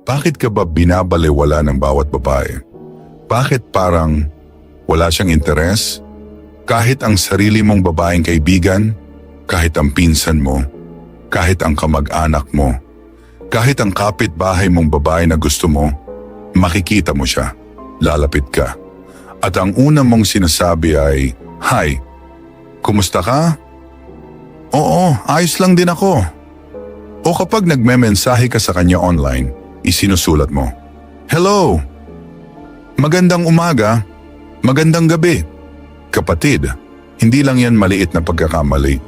Bakit ka ba binabalewala ng bawat babae? Bakit parang wala siyang interes? Kahit ang sarili mong babaeng kaibigan, kahit ang pinsan mo, kahit ang kamag-anak mo, kahit ang kapitbahay mong babae na gusto mo, makikita mo siya, lalapit ka. At ang una mong sinasabi ay, "Hi, kumusta ka?" "Oo, ayos lang din ako." O kapag nagmemensahe ka sa kanya online, isinusulat mo, "Hello, magandang umaga, magandang gabi." Kapatid, hindi lang yan maliit na pagkakamali.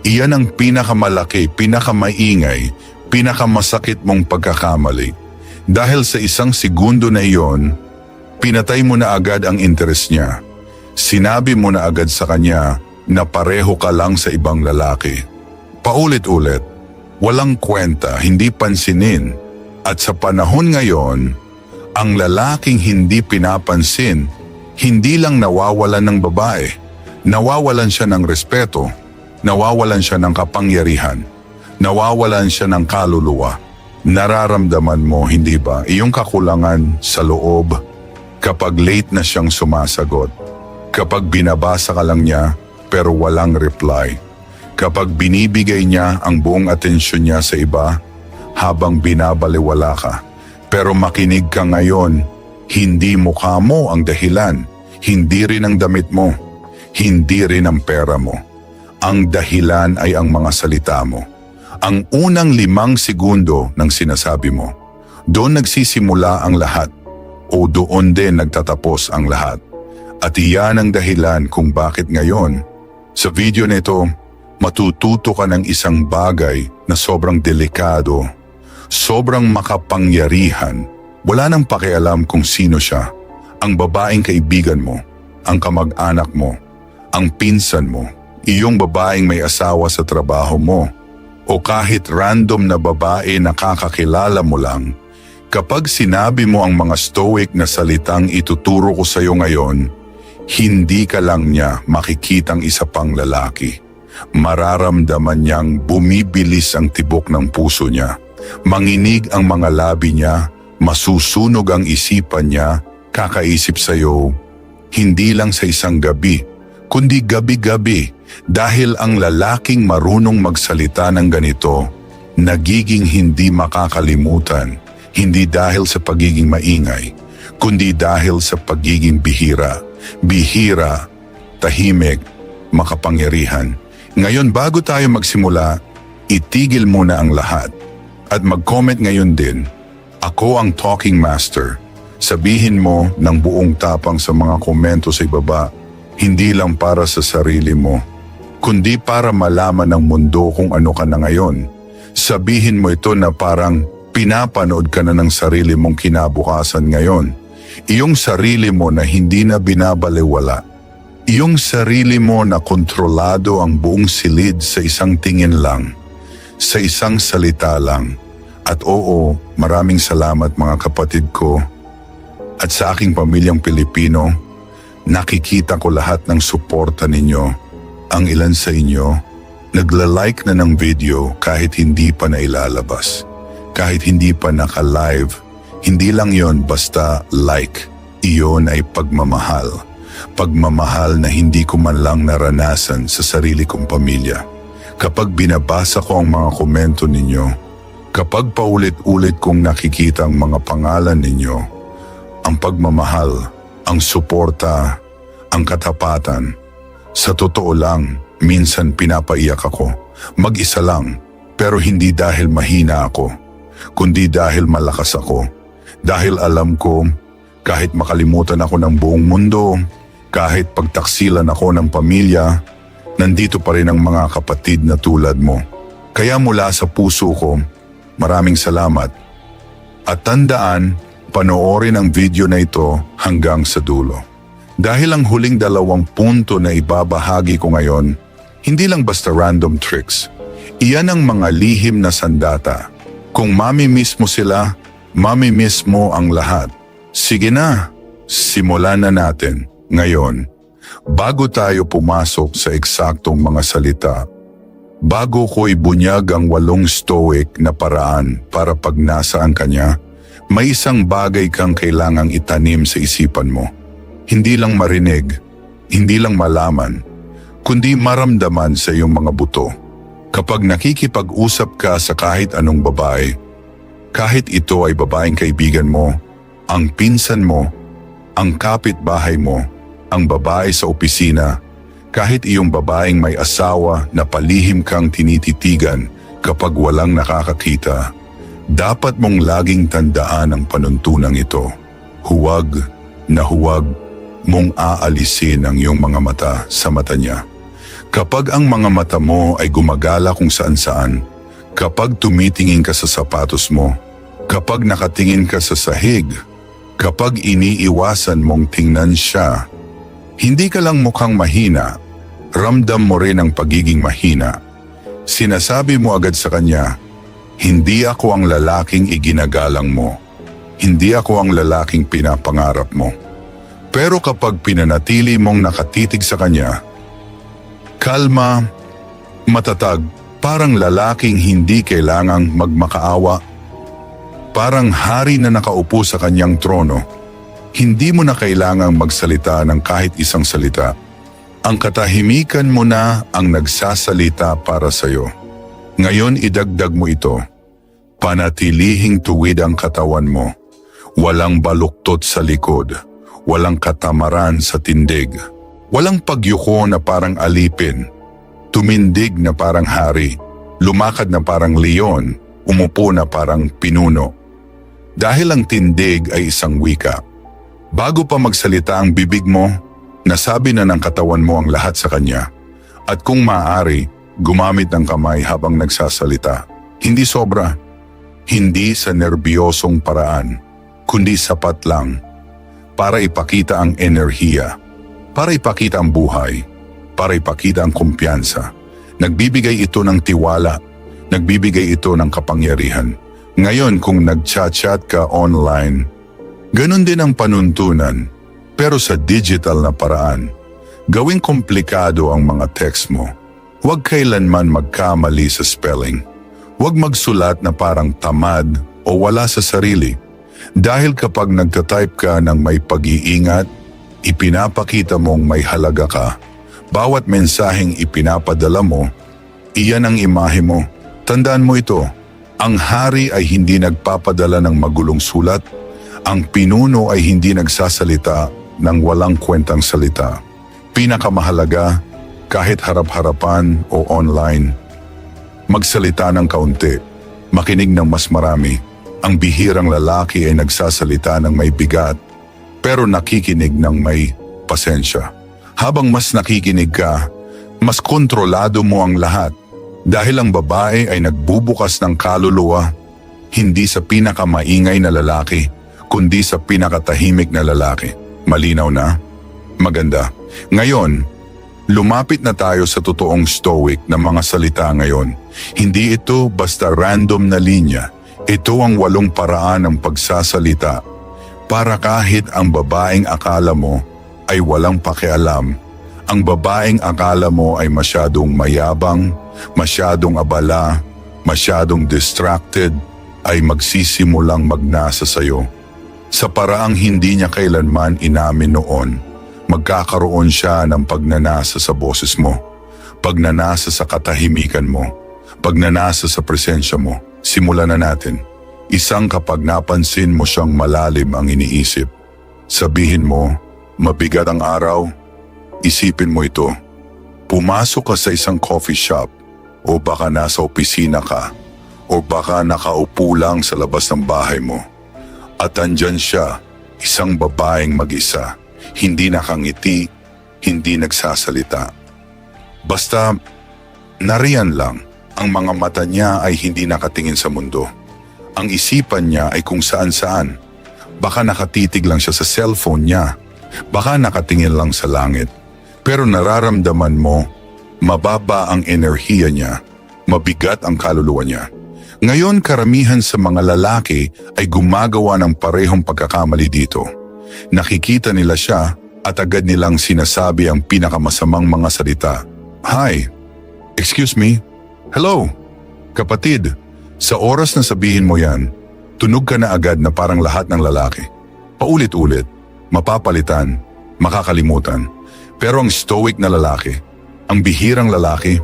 Iyan ang pinakamalaki, pinakamaingay, pinakamasakit mong pagkakamali. Dahil sa isang segundo na iyon, pinatay mo na agad ang interes niya. Sinabi mo na agad sa kanya na pareho ka lang sa ibang lalaki. Paulit-ulit, walang kwenta, hindi pansinin. At sa panahon ngayon, ang lalaking hindi pinapansin, hindi lang nawawalan ng babae, nawawalan siya ng respeto, nawawalan siya ng kapangyarihan, nawawalan siya ng kaluluwa. Nararamdaman mo, hindi ba, iyong kakulangan sa loob kapag late na siyang sumasagot, kapag binabasa ka lang niya pero walang reply, kapag binibigay niya ang buong atensyon niya sa iba habang binabaliwala ka. Pero makinig ka ngayon, hindi mukha mo ang dahilan, hindi rin ang damit mo, hindi rin ang pera mo. Ang dahilan ay ang mga salita mo. Ang unang 5 segundo ng sinasabi mo. Doon nagsisimula ang lahat o doon din nagtatapos ang lahat. At iyan ang dahilan kung bakit ngayon, sa video nito, matututo ka ng isang bagay na sobrang delikado, sobrang makapangyarihan. Wala nang pakialam kung sino siya. Ang babaeng kaibigan mo, ang kamag-anak mo, ang pinsan mo, iyong babaeng may asawa sa trabaho mo, o kahit random na babae na kakakilala mo lang. Kapag sinabi mo ang mga stoic na salitang ituturo ko sa iyo ngayon, hindi ka lang niya makikitang isa pang lalaki. Mararamdaman niyang bumibilis ang tibok ng puso niya. Manginig ang mga labi niya, masusunog ang isipan niya, kakaisip sa iyo, hindi lang sa isang gabi, kundi gabi-gabi. Dahil ang lalaking marunong magsalita ng ganito, nagiging hindi makakalimutan, hindi dahil sa pagiging maingay, kundi dahil sa pagiging bihira. Bihira, tahimik, makapangyarihan. Ngayon bago tayo magsimula, itigil muna ang lahat at mag-comment ngayon din. Ako ang Talking Master. Sabihin mo ng buong tapang sa mga komento sa ibaba, hindi lang para sa sarili mo, kundi para malaman ng mundo kung ano ka na ngayon. Sabihin mo ito na parang pinapanood ka na ng sarili mong kinabukasan ngayon. Iyong sarili mo na hindi na binabalewala. Iyong sarili mo na kontrolado ang buong silid sa isang tingin lang, sa isang salita lang. At oo, maraming salamat mga kapatid ko. At sa aking pamilyang Pilipino, nakikita ko lahat ng suporta ninyo. Ang ilan sa inyo, nagla-like na ng video kahit hindi pa nailalabas. Kahit hindi pa naka-live, hindi lang yon basta like. Iyon ay pagmamahal. Pagmamahal na hindi ko man lang naranasan sa sarili kong pamilya. Kapag binabasa ko ang mga komento ninyo, kapag paulit-ulit kong nakikita ang mga pangalan ninyo, ang pagmamahal, ang suporta, ang katapatan, sa totoo lang, minsan pinapaiyak ako. Mag-isa lang, pero hindi dahil mahina ako, kundi dahil malakas ako. Dahil alam ko, kahit makalimutan ako ng buong mundo, kahit pagtaksilan ako ng pamilya, nandito pa rin ang mga kapatid na tulad mo. Kaya mula sa puso ko, maraming salamat. At tandaan, panoorin ang video na ito hanggang sa dulo. Dahil ang huling 2 punto na ibabahagi ko ngayon, hindi lang basta random tricks. Iyan ang mga lihim na sandata. Kung mamimiss mo sila, mamimiss mo ang lahat. Sige na, simulan na natin. Ngayon, bago tayo pumasok sa eksaktong mga salita, bago ko ibunyag ang 8 stoic na paraan para pag nasaan ka niya, May isang bagay kang kailangang itanim sa isipan mo. Hindi lang marinig, hindi lang malaman, kundi maramdaman sa iyong mga buto. Kapag nakikipag-usap ka sa kahit anong babae, kahit ito ay babaeng kaibigan mo, ang pinsan mo, ang kapitbahay mo, ang babae sa opisina, kahit iyong babaeng may asawa na palihim kang tinititigan kapag walang nakakakita, dapat mong laging tandaan ang panuntunang ito. Huwag na huwag mong aalisin ang iyong mga mata sa mata niya. Kapag ang mga mata mo ay gumagala kung saan-saan, kapag tumitingin ka sa sapatos mo, kapag nakatingin ka sa sahig, kapag iniiwasan mong tingnan siya, hindi ka lang mukhang mahina, ramdam mo rin ang pagiging mahina. Sinasabi mo agad sa kanya, hindi ako ang lalaking iginagalang mo. Hindi ako ang lalaking pinapangarap mo. Pero kapag pinanatili mong nakatitig sa kanya, kalma, matatag, parang lalaking hindi kailangang magmakaawa, parang hari na nakaupo sa kanyang trono, hindi mo na kailangang magsalita ng kahit isang salita. Ang katahimikan mo na ang nagsasalita para sa iyo. Ngayon idagdag mo ito. Panatilihing tuwid ang katawan mo. Walang baluktot sa likod. Walang katamaran sa tindig. Walang pagyuko na parang alipin. Tumindig na parang hari. Lumakad na parang leon. Umupo na parang pinuno. Dahil ang tindig ay isang wika. Bago pa magsalita ang bibig mo, nasabi na ng katawan mo ang lahat sa kanya. At kung maaari, gumamit ng kamay habang nagsasalita. Hindi sobra. Hindi sa nerbiyosong paraan, kundi sapat lang para ipakita ang enerhiya, para ipakita ang buhay, para ipakita ang kumpiyansa. Nagbibigay ito ng tiwala, nagbibigay ito ng kapangyarihan. Ngayon kung nag-chat-chat ka online, ganun din ang panuntunan, pero sa digital na paraan. Gawing komplikado ang mga text mo. Huwag kailanman magkamali sa spelling. Huwag magsulat na parang tamad o wala sa sarili. Dahil kapag nagtatype ka ng may pag-iingat, ipinapakita mong may halaga ka. Bawat mensaheng ipinapadala mo, iyan ang imahe mo. Tandaan mo ito, ang hari ay hindi nagpapadala ng magulong sulat. Ang pinuno ay hindi nagsasalita ng walang kwentang salita. Pinakamahalaga, kahit harap-harapan o online, magsalita ng kaunti, makinig ng mas marami. Ang bihirang lalaki ay nagsasalita ng may bigat, pero nakikinig ng may pasensya. Habang mas nakikinig ka, mas kontrolado mo ang lahat. Dahil ang babae ay nagbubukas ng kaluluwa, hindi sa pinakamaingay na lalaki, kundi sa pinakatahimik na lalaki. Malinaw na? Maganda. Ngayon, lumapit na tayo sa totoong stoic na mga salita ngayon. Hindi ito basta random na linya. Ito ang 8 paraan ng pagsasalita para kahit ang babaeng akala mo ay walang pakialam, ang babaeng akala mo ay masyadong mayabang, masyadong abala, masyadong distracted, ay magsisimulang magnasa sa'yo. Sa paraang hindi niya kailanman inamin noon, magkakaroon siya ng pagnanasa sa boses mo, pagnanasa sa katahimikan mo, pagnanasa sa presensya mo. Simulan na natin. Isang kapag napansin mo siyang malalim ang iniisip, sabihin mo, mabigat ang araw, isipin mo ito. Pumasok ka sa isang coffee shop, o baka nasa opisina ka, o baka nakaupo lang sa labas ng bahay mo. At andyan siya, isang babaeng mag-isa, hindi nakangiti, hindi nagsasalita. Basta, nariyan lang, ang mga mata niya ay hindi nakatingin sa mundo. Ang isipan niya ay kung saan-saan. Baka nakatitig lang siya sa cellphone niya, baka nakatingin lang sa langit. Pero nararamdaman mo, mababa ang enerhiya niya, mabigat ang kaluluwa niya. Ngayon karamihan sa mga lalaki ay gumagawa ng parehong pagkakamali dito. Nakikita nila siya at agad nilang sinasabi ang pinakamasamang mga salita. Hi, excuse me, hello, kapatid. Sa oras na sabihin mo yan, Tunog ka na agad na parang lahat ng lalaki. Paulit-ulit, mapapalitan, makakalimutan. Pero ang stoic na lalaki, ang bihirang lalaki,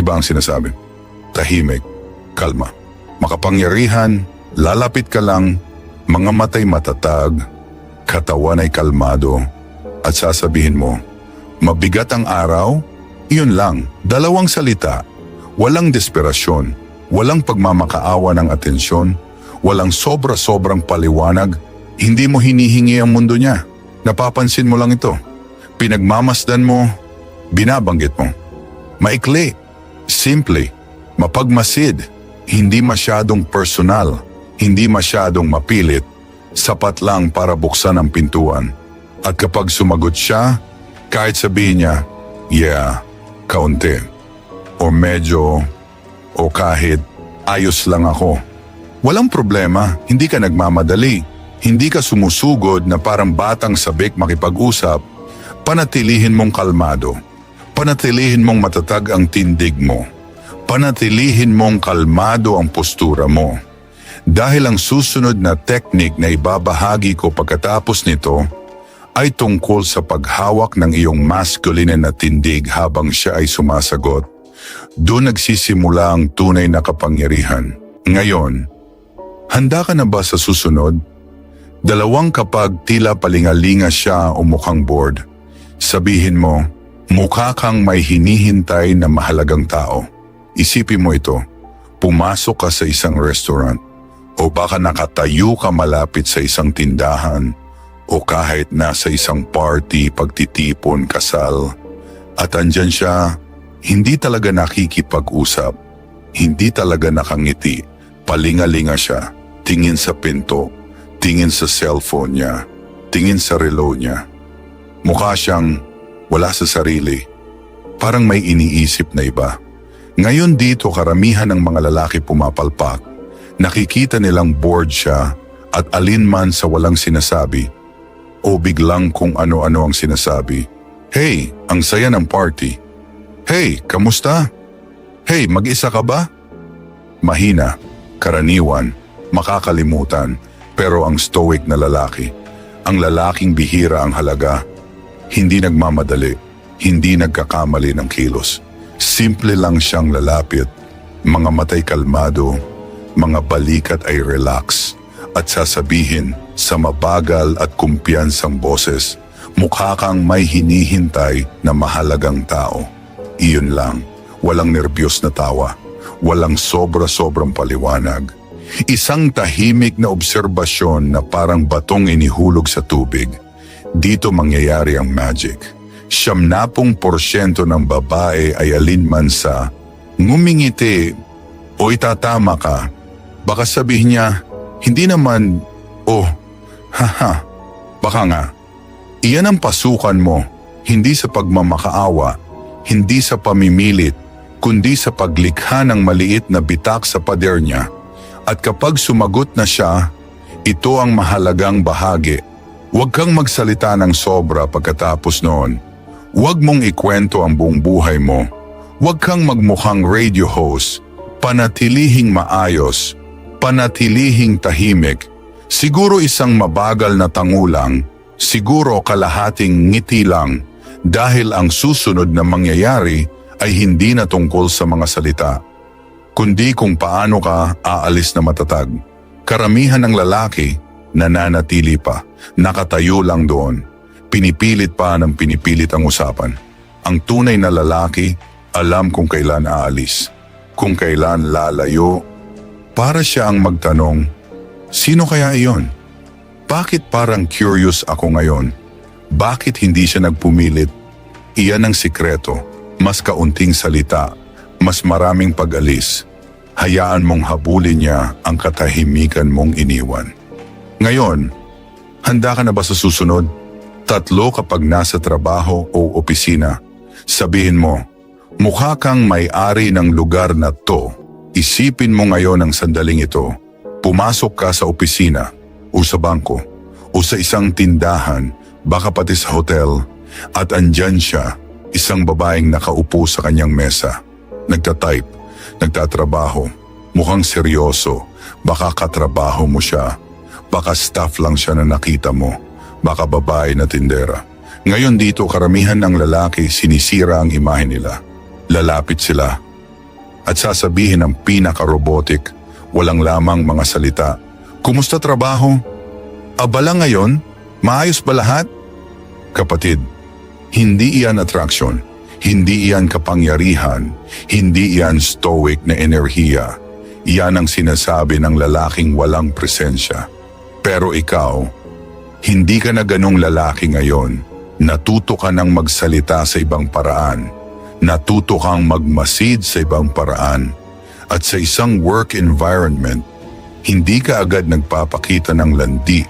iba ang sinasabi. Tahimik, kalma, makapangyarihan, lalapit ka lang, mga matay matatag, katawan ay kalmado, at sasabihin mo, mabigat ang araw, iyon lang, 2 salita, walang desperasyon, walang pagmamakaawa ng atensyon, walang sobra-sobrang paliwanag, hindi mo hinihingi ang mundo niya, napapansin mo lang ito, pinagmamasdan mo, binabanggit mo. Maikli, simple, mapagmasid, hindi masyadong personal, hindi masyadong mapilit, sapat lang para buksan ang pintuan. At kapag sumagot siya, kahit sabihin niya, yeah, kaunti, o medyo, o kahit ayos lang ako. Walang problema, hindi ka nagmamadali, hindi ka sumusugod na parang batang sabik makipag-usap, panatilihin mong kalmado, panatilihin mong matatag ang tindig mo, panatilihin mong kalmado ang postura mo. Dahil ang susunod na teknik na ibabahagi ko pagkatapos nito ay tungkol sa paghawak ng iyong masculine na tindig habang siya ay sumasagot. Doon nagsisimula ang tunay na kapangyarihan. Ngayon, handa ka na ba sa susunod? 2 kapag tila palingalinga siya o mukhang bored. Sabihin mo, mukha kang may hinihintay na mahalagang tao. Isipin mo ito, pumasok ka sa isang restaurant o baka nakatayo ka malapit sa isang tindahan o kahit nasa isang party, pagtitipon, kasal. At andyan siya, hindi talaga nakikipag-usap, hindi talaga nakangiti, palingalinga siya, tingin sa pinto, tingin sa cellphone niya, tingin sa relo niya. Mukha siyang wala sa sarili, parang may iniisip na iba. Ngayon dito karamihan ng mga lalaki pumapalpak, nakikita nilang bored siya at alinman sa walang sinasabi o biglang kung ano-ano ang sinasabi. Hey, ang saya ng party. Hey, kamusta? Hey, mag-isa ka ba? Mahina, karaniwan, makakalimutan, pero ang stoic na lalaki, ang lalaking bihira ang halaga, hindi nagmamadali, hindi nagkakamali ng kilos. Simple lang siyang lalapit, mga matay kalmado, mga balikat ay relax, at sasabihin sa mabagal at kumpiyansang boses, mukha kang may hinihintay na mahalagang tao. Iyon lang, walang nerbiyos na tawa, walang sobra-sobrang paliwanag. Isang tahimik na obserbasyon na parang batong inihulog sa tubig. Dito mangyayari ang magic. 70% ng babae ay alinman sa ngumingiti o itatama ka. Baka sabihin niya, hindi naman, oh, haha, baka nga. Iyan ang pasukan mo, hindi sa pagmamakaawa, hindi sa pamimilit, kundi sa paglikha ng maliit na bitak sa pader niya. At kapag sumagot na siya, ito ang mahalagang bahagi. Huwag kang magsalita ng sobra pagkatapos noon. Huwag mong ikwento ang buong buhay mo. Huwag kang magmukhang radio host. Panatilihing maayos. Panatilihing tahimik. Siguro isang mabagal na tangulang. Siguro kalahating ngiti lang. Dahil ang susunod na mangyayari ay hindi na tungkol sa mga salita, kundi kung paano ka aalis na matatag. Karamihan ng lalaki nananatili pa, nakatayo lang doon. Pinipilit pa ng pinipilit ang usapan. Ang tunay na lalaki, alam kung kailan aalis, kung kailan lalayo. Para siya ang magtanong, sino kaya iyon? Bakit parang curious ako ngayon? Bakit hindi siya nagpumilit? Iyan ang sikreto. Mas kaunting salita, mas maraming pag-alis. Hayaan mong habulin niya ang katahimikan mong iniwan. Ngayon, handa ka na ba sa susunod? 3 kapag nasa trabaho o opisina. Sabihin mo, mukha kang may-ari ng lugar na to. Isipin mo ngayon ang sandaling ito. Pumasok ka sa opisina, o sa bangko, o sa isang tindahan, baka pati sa hotel, at andyan siya, isang babaeng nakaupo sa kanyang mesa. Nagtatype, nagtatrabaho, Mukhang seryoso. Baka katrabaho mo siya. Baka staff lang siya na nakita mo. Baka babae na tindera. Ngayon dito karamihan ng lalaki sinisira ang imahe nila. Lalapit sila at sasabihin ng pinaka-robotic, walang lamang mga salita. Kumusta trabaho? Abala ngayon? Maayos ba lahat? Kapatid, hindi iyan attraction. Hindi iyan kapangyarihan, hindi iyan stoic na enerhiya. Iyan ang sinasabi ng lalaking walang presensya. Pero ikaw, hindi ka na ganong lalaki ngayon. Natuto ka ng magsalita sa ibang paraan. Natuto kang magmasid sa ibang paraan. At sa isang work environment, hindi ka agad nagpapakita ng landi.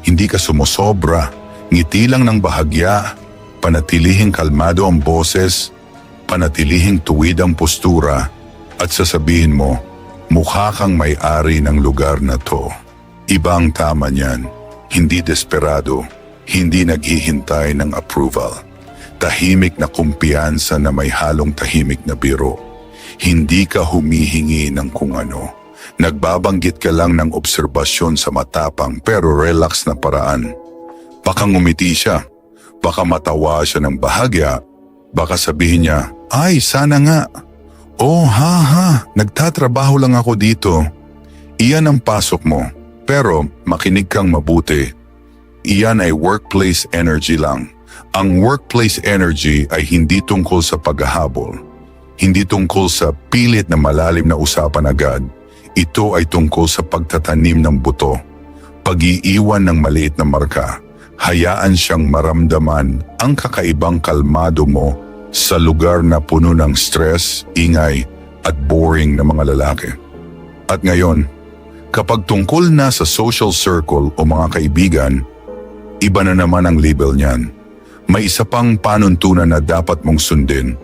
Hindi ka sumosobra, ngiti lang ng bahagya. Panatilihing kalmado ang boses, panatilihing tuwid ang postura, at sasabihin mo, mukha kang may-ari ng lugar na to. Ibang tama niyan, hindi desperado, hindi naghihintay ng approval. Tahimik na kumpiyansa na may halong tahimik na biro. Hindi ka humihingi ng kung ano. Nagbabanggit ka lang ng obserbasyon sa matapang pero relax na paraan. Baka ngumiti siya. Baka matawa siya ng bahagya, baka sabihin niya, ay sana nga. Oh nagtatrabaho lang ako dito. Iyan ang pasok mo, pero makinig kang mabuti. Iyan ay workplace energy lang. Ang workplace energy ay hindi tungkol sa paghahabol. Hindi tungkol sa pilit na malalim na usapan agad. Ito ay tungkol sa pagtatanim ng buto. Pag-iiwan ng maliit na marka. Hayaan siyang maramdaman ang kakaibang kalmado mo sa lugar na puno ng stress, ingay at boring na mga lalaki. At ngayon, kapag tungkol na sa social circle o mga kaibigan, iba na naman ang label niyan. May isa pang panuntunan na dapat mong sundin.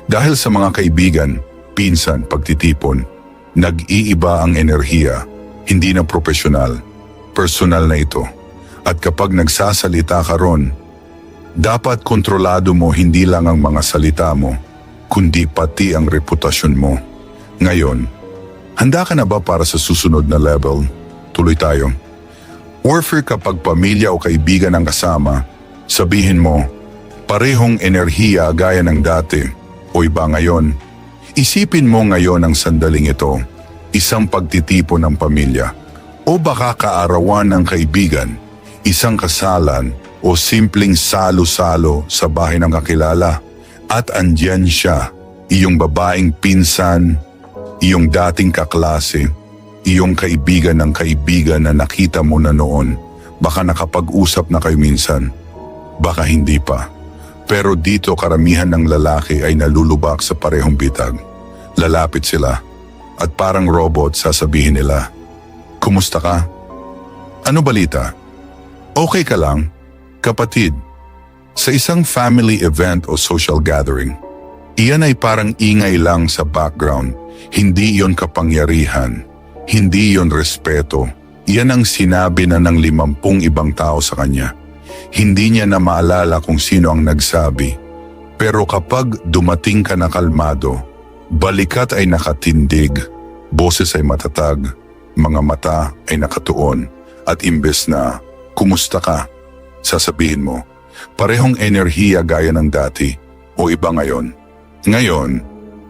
Dahil sa mga kaibigan, pinsan, pagtitipon, nag-iiba ang enerhiya, hindi na profesional, personal na ito. At kapag nagsasalita ka ron, dapat kontrolado mo hindi lang ang mga salita mo, kundi pati ang reputasyon mo. Ngayon, handa ka na ba para sa susunod na level? Tuloy tayo. Warfare kapag pamilya o kaibigan ang kasama, sabihin mo, parehong enerhiya gaya ng dati o iba ngayon. Isipin mo ngayon ang sandaling ito, isang pagtitipon ng pamilya o baka kaarawan ng kaibigan. Isang kasalan o simpleng salo-salo sa bahay ng kakilala at andyan siya, iyong babaeng pinsan, iyong dating kaklase, iyong kaibigan ng kaibigan na nakita mo na noon. Baka nakapag-usap na kayo minsan, baka hindi pa. Pero dito karamihan ng lalaki ay nalulubak sa parehong bitag. Lalapit sila at parang robot sasabihin nila, "Kumusta ka? Ano balita? Okay ka lang?" Kapatid, sa isang family event o social gathering, iyan ay parang ingay lang sa background. Hindi iyon kapangyarihan, hindi iyon respeto. Iyan ang sinabi na ng 50 ibang tao sa kanya. Hindi niya na maalala kung sino ang nagsabi. Pero kapag dumating ka na kalmado, balikat ay nakatindig, boses ay matatag, mga mata ay nakatuon, at imbes na, "Kumusta ka?" sasabihin mo, parehong enerhiya gaya ng dati o iba ngayon. Ngayon,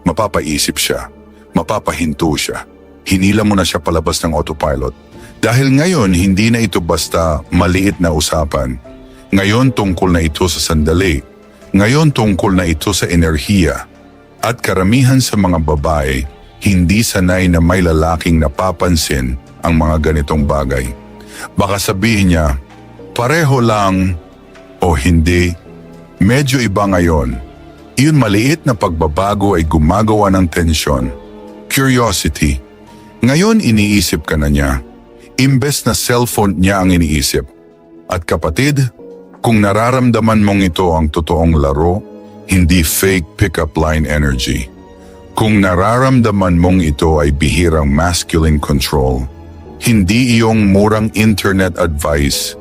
mapapaisip siya, mapapahinto siya. Hinila mo na siya palabas ng autopilot. Dahil ngayon, hindi na ito basta maliit na usapan. Ngayon tungkol na ito sa sandali. Ngayon tungkol na ito sa enerhiya. At karamihan sa mga babae, hindi sanay na may lalaking napapansin ang mga ganitong bagay. Baka sabihin niya, pareho lang o hindi, medyo iba ngayon. Iyon maliit na pagbabago ay gumagawa ng tensyon, curiosity. Ngayon iniisip ka na niya, imbes na cellphone niya ang iniisip. At kapatid, kung nararamdaman mong ito ang totoong laro, hindi fake pick-up line energy. Kung nararamdaman mong ito ay bihirang masculine control, hindi iyong murang internet advice,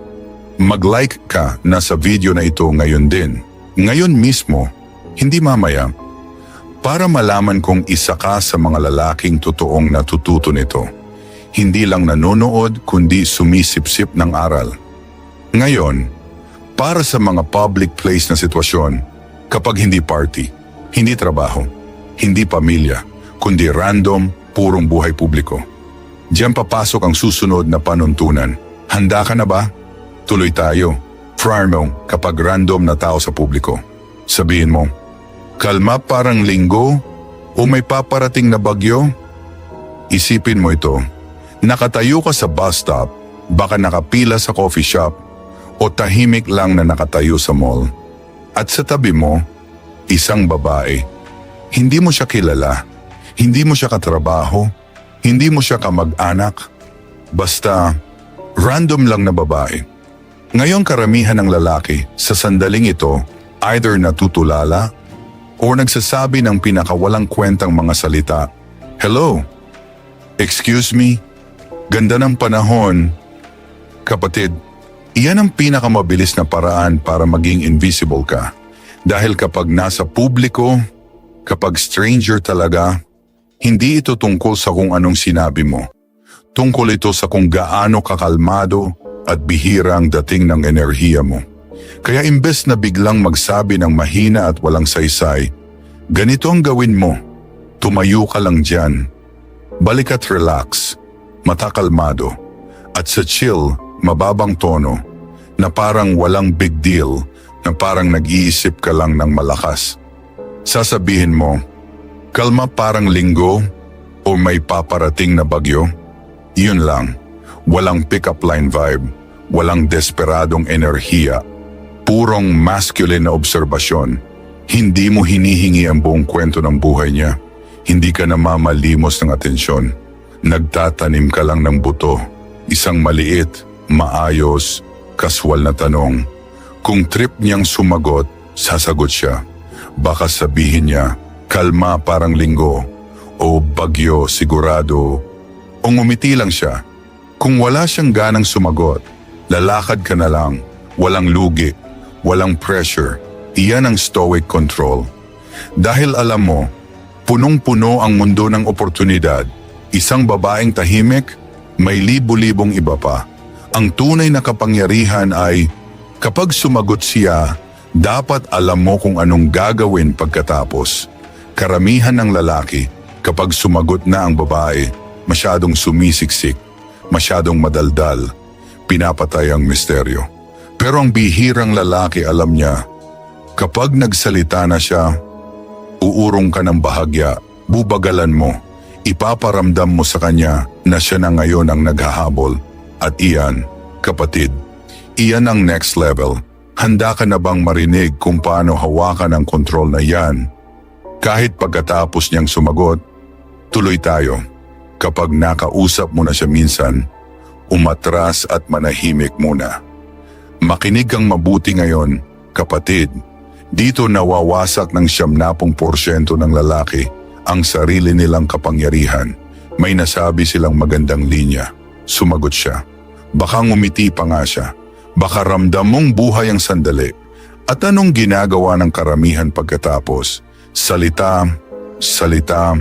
mag-like ka na sa video na ito ngayon din. Ngayon mismo, hindi mamaya. Para malaman kung isa ka sa mga lalaking totoong natututo nito. Hindi lang nanonood kundi sumisipsip ng aral. Ngayon, para sa mga public place na sitwasyon, kapag hindi party, hindi trabaho, hindi pamilya, kundi random, purong buhay publiko. Diyan papasok ang susunod na panuntunan. Handa ka na ba? Tuloy tayo. Friar kapag random na tao sa publiko. Sabihin mo, kalma parang linggo o may paparating na bagyo? Isipin mo ito. Nakatayo ka sa bus stop, baka nakapila sa coffee shop, o tahimik lang na nakatayo sa mall. At sa tabi mo, isang babae. Hindi mo siya kilala, hindi mo siya katrabaho, hindi mo siya kamag-anak. Basta, random lang na babae. Ngayon karamihan ng lalaki sa sandaling ito either natutulala o nagsasabi ng pinakawalang kwentang mga salita. Hello? Excuse me? Ganda ng panahon. Kapatid, iyan ang pinakamabilis na paraan para maging invisible ka. Dahil kapag nasa publiko, kapag stranger talaga, hindi ito tungkol sa kung anong sinabi mo. Tungkol ito sa kung gaano kakalmado at bihira ang dating ng enerhiya mo. Kaya imbes na biglang magsabi ng mahina at walang saysay, ganito ang gawin mo. Tumayo ka lang dyan. Balik at relax, mata kalmado, at sa chill, mababang tono, na parang walang big deal, na parang nag-iisip ka lang ng malakas. Sasabihin mo, kalma parang linggo o may paparating na bagyo? Yun lang. Walang pick-up line vibe, walang desperadong enerhiya, purong masculine na obserbasyon. Hindi mo hinihingi ang buong kwento ng buhay niya. Hindi ka namamalimos ng atensyon. Nagtatanim ka lang ng buto. Isang maliit, maayos, kaswal na tanong. Kung trip niyang sumagot, sasagot siya. Baka sabihin niya, kalma parang linggo, o bagyo sigurado, o ngumiti lang siya. Kung wala siyang ganang sumagot, lalakad ka na lang, walang lugi, walang pressure. Iyan ang stoic control. Dahil alam mo, punong-puno ang mundo ng oportunidad. Isang babaeng tahimik, may libo-libong iba pa. Ang tunay na kapangyarihan ay, kapag sumagot siya, dapat alam mo kung anong gagawin pagkatapos. Karamihan ng lalaki, kapag sumagot na ang babae, masyadong sumisiksik, masyadong madaldal, pinapatay ang misteryo. Pero ang bihirang lalaki alam niya, kapag nagsalita na siya, uurong ka ng bahagya, bubagalan mo, ipaparamdam mo sa kanya na siya na ngayon ang naghahabol. At iyan, kapatid, iyan ang next level. Handa ka na bang marinig kung paano hawakan ang kontrol na yan? Kahit pagkatapos niyang sumagot, tuloy tayo. Kapag nakausap mo na siya minsan, umatras at manahimik muna. Makinig kang mabuti ngayon, kapatid. Dito nawawasak ng 70% ng lalaki ang sarili nilang kapangyarihan. May nasabi silang magandang linya. Sumagot siya. Baka ngumiti pa nga siya. Baka ramdam mong buhay ang sandali. At anong ginagawa ng karamihan pagkatapos? Salita, salita,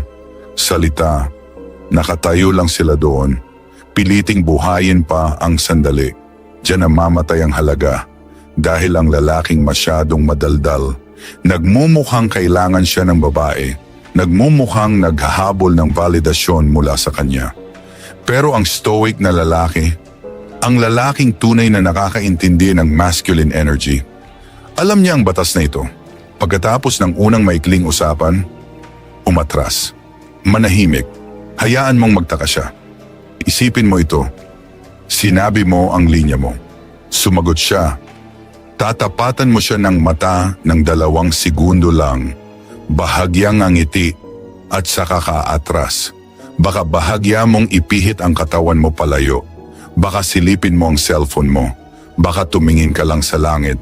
salita. Nakatayo lang sila doon. Piliting buhayin pa ang sandali. Diyan namamatay ang halaga. Dahil ang lalaking masyadong madaldal. Nagmumukhang kailangan siya ng babae. Nagmumukhang naghahabol ng validasyon mula sa kanya. Pero ang stoic na lalaki, ang lalaking tunay na nakakaintindi ng masculine energy, alam niya ang batas na ito. Pagkatapos ng unang maikling usapan, umatras. Manahimik. Hayaan mong magtaka siya. Isipin mo ito. Sinabi mo ang linya mo. Sumagot siya. Tatapatan mo siya ng mata ng 2 segundo lang. Bahagyang ngiti at saka kaatras. Baka bahagya mong ipihit ang katawan mo palayo. Baka silipin mo ang cellphone mo. Baka tumingin ka lang sa langit.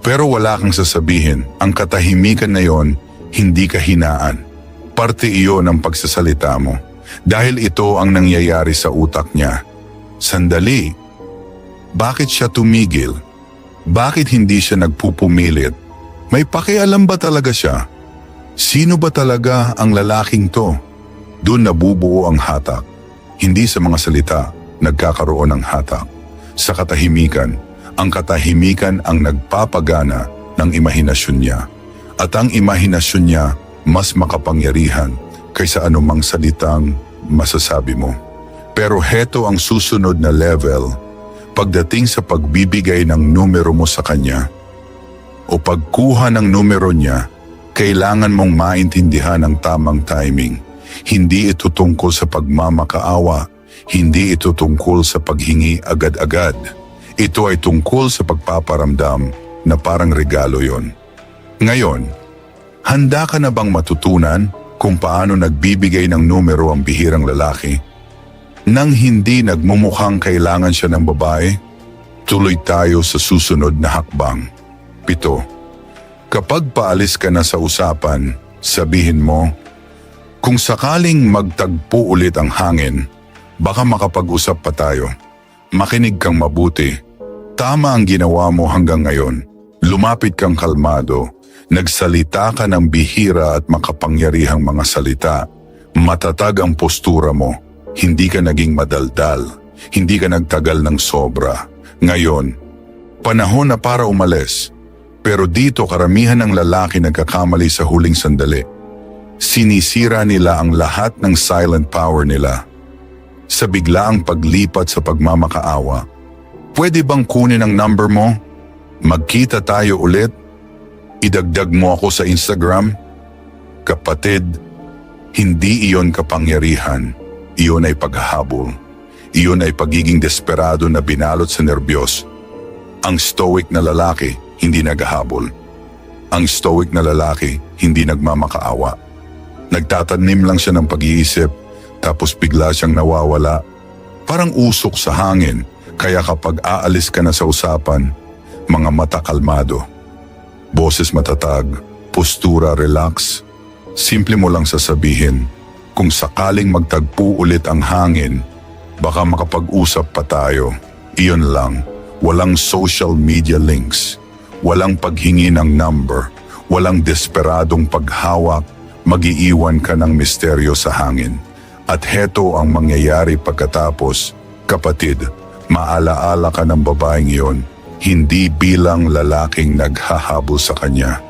Pero wala kang sasabihin. Ang katahimikan na yon, hindi kahinaan. Parte iyon ng pagsasalita mo. Dahil ito ang nangyayari sa utak niya. Sandali. Bakit siya tumigil? Bakit hindi siya nagpupumilit? May pakialam ba talaga siya? Sino ba talaga ang lalaking to? Doon nabubuo ang hatak. Hindi sa mga salita nagkakaroon ng hatak. Sa katahimikan, ang katahimikan ang nagpapagana ng imahinasyon niya. At ang imahinasyon niya mas makapangyarihan kaysa anumang salitang masasabi mo. Pero heto ang susunod na level pagdating sa pagbibigay ng numero mo sa kanya o pagkuha ng numero niya, kailangan mong maintindihan ang tamang timing. Hindi ito tungkol sa pagmamakaawa, hindi ito tungkol sa paghingi agad-agad. Ito ay tungkol sa pagpaparamdam na parang regalo yon. Ngayon, handa ka na bang matutunan kung paano nagbibigay ng numero ang bihirang lalaki? Nang hindi nagmumukhang kailangan siya ng babae, tuloy tayo sa susunod na hakbang. 7. Kapag paalis ka na sa usapan, sabihin mo, kung sakaling magtagpo ulit ang hangin, baka makapag-usap pa tayo. Makinig kang mabuti. Tama ang ginawa mo hanggang ngayon. Lumapit kang kalmado. Nagsalita ka ng bihira at makapangyarihang mga salita. Matatag ang postura mo. Hindi ka naging madaldal. Hindi ka nagtagal ng sobra. Ngayon, panahon na para umalis. Pero dito karamihan ng lalaki nagkakamali sa huling sandali. Sinisira nila ang lahat ng silent power nila. Sa biglaang paglipat sa pagmamakaawa. Pwede bang kunin ang number mo? Magkita tayo ulit? Idagdag mo ako sa Instagram? Kapatid, hindi iyon kapangyarihan. Iyon ay paghahabol. Iyon ay pagiging desperado na binalot sa nerbiyos. Ang stoic na lalaki, hindi naghahabol. Ang stoic na lalaki, hindi nagmamakaawa. Nagtatanim lang siya ng pag-iisip, tapos bigla siyang nawawala. Parang usok sa hangin, kaya kapag aalis ka na sa usapan, mga mata kalmado. Boses matatag, postura relax. Simple mo lang sasabihin, kung sakaling magtagpo ulit ang hangin, baka makapag-usap pa tayo. Iyon lang, walang social media links, walang paghingi ng number, walang desperadong paghawak, mag-iiwan ka ng misteryo sa hangin. At heto ang mangyayari pagkatapos, kapatid, maalaala ka ng babaeng iyon, hindi bilang lalaking naghahabol sa kanya,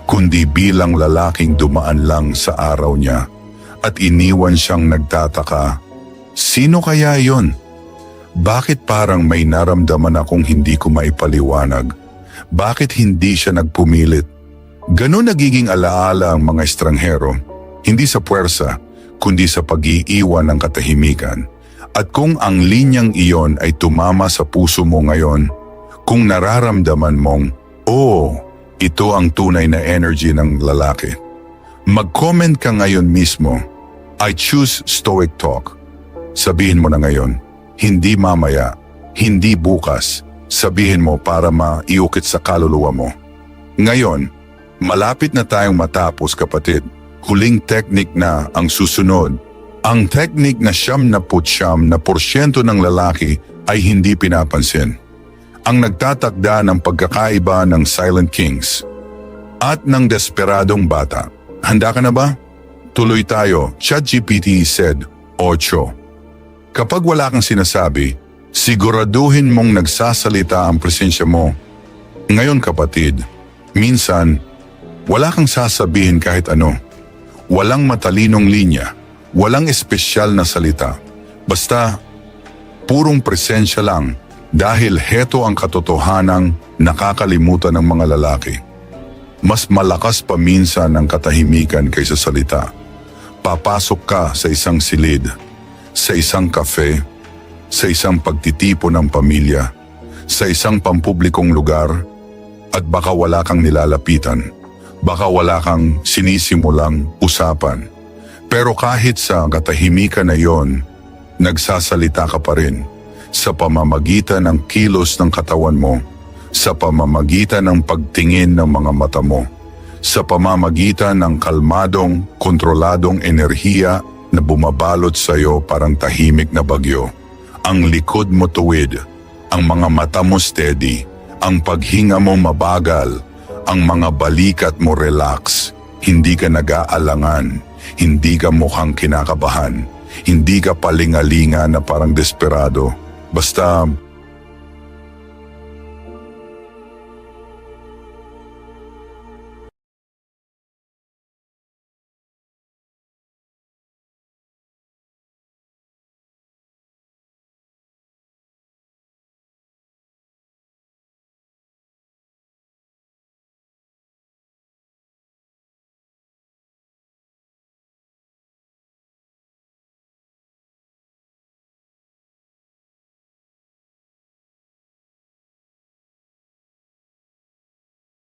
kundi bilang lalaking dumaan lang sa araw niya at iniwan siyang nagtataka. Sino kaya yon? Bakit parang may naramdaman akong hindi ko maipaliwanag? Bakit hindi siya nagpumilit? Ganon nagiging alaala ang mga estranghero, hindi sa puwersa, kundi sa pag-iiwan ng katahimikan. At kung ang linyang iyon ay tumama sa puso mo ngayon, kung nararamdaman mong, ito ang tunay na energy ng lalaki, mag-comment ka ngayon mismo, I choose stoic talk. Sabihin mo na ngayon, hindi mamaya, hindi bukas, sabihin mo para maiukit sa kaluluwa mo. Ngayon, malapit na tayong matapos kapatid. Huling technique na ang susunod. Ang technique na 99% ng lalaki ay hindi pinapansin. Ang nagtatakda ng pagkakaiba ng Silent Kings at ng desperadong bata. Handa ka na ba? Tuloy tayo. ChatGPT said, 8. Kapag wala kang sinasabi, siguraduhin mong nagsasalita ang presensya mo. Ngayon kapatid, minsan, wala kang sasabihin kahit ano. Walang matalinong linya, walang espesyal na salita. Basta, purong presensya lang dahil heto ang katotohanang nakakalimutan ng mga lalaki. Mas malakas pa minsan ang katahimikan kaysa salita. Papasok ka sa isang silid, sa isang kafe, sa isang pagtitipon ng pamilya, sa isang pampublikong lugar, at baka wala kang nilalapitan. Baka wala kang sinisimulang usapan. Pero kahit sa katahimikan na yon, nagsasalita ka pa rin sa pamamagitan ng kilos ng katawan mo, sa pamamagitan ng pagtingin ng mga mata mo, sa pamamagitan ng kalmadong, kontroladong enerhiya na bumabalot sa iyo parang tahimik na bagyo. Ang likod mo tuwid, ang mga mata mo steady, ang paghinga mo mabagal, ang mga balikat mo relax, Hindi ka nag-aalangan, hindi ka mukhang kinakabahan, hindi ka palingalinga na parang desperado. Basta